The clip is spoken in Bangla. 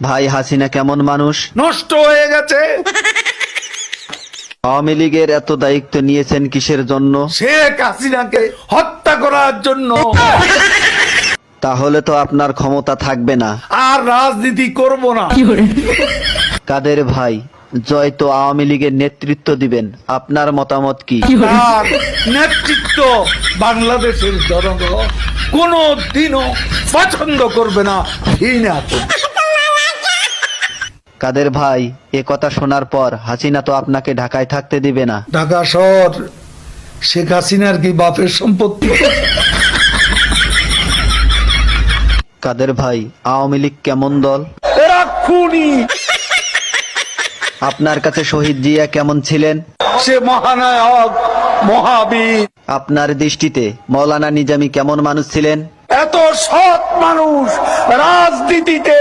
ভাই হাসিনা কেমন মানুষ? নষ্ট হয়ে গেছে। আওয়ামী লীগের এত দায়িত্ব নিয়েছেন কিসের জন্য? শেখ হাসিনাকে হত্যা করার জন্য। তাহলে তো আপনার ক্ষমতা থাকবে না। আর রাজনীতি করব না। কাদের ভাই, জয় তো আওয়ামী লীগের নেতৃত্ব দিবেন, আপনার মতামত কি? তার নেতৃত্ব বাংলাদেশের জনগণ কোনো দিনও পছন্দ করবে না, ঘৃণা করবে। কাদের ভাই, এ কথা শোনার পর হাসিনা তো আপনাকে ঢাকায় থাকতে দিবে না। ঢাকা শহর শেখ হাসিনার কি বাপের সম্পত্তি? কাদের ভাই, আওয়ামী লীগ কেমন দল? এরা খুনি। আপনার কাছে শহীদ জিয়া কেমন ছিলেন? সে মহানায়ক, মহাবীর। আপনার দৃষ্টিতে মৌলানা নিজামী কেমন মানুষ ছিলেন? এত সৎ মানুষ রাজনীতিতে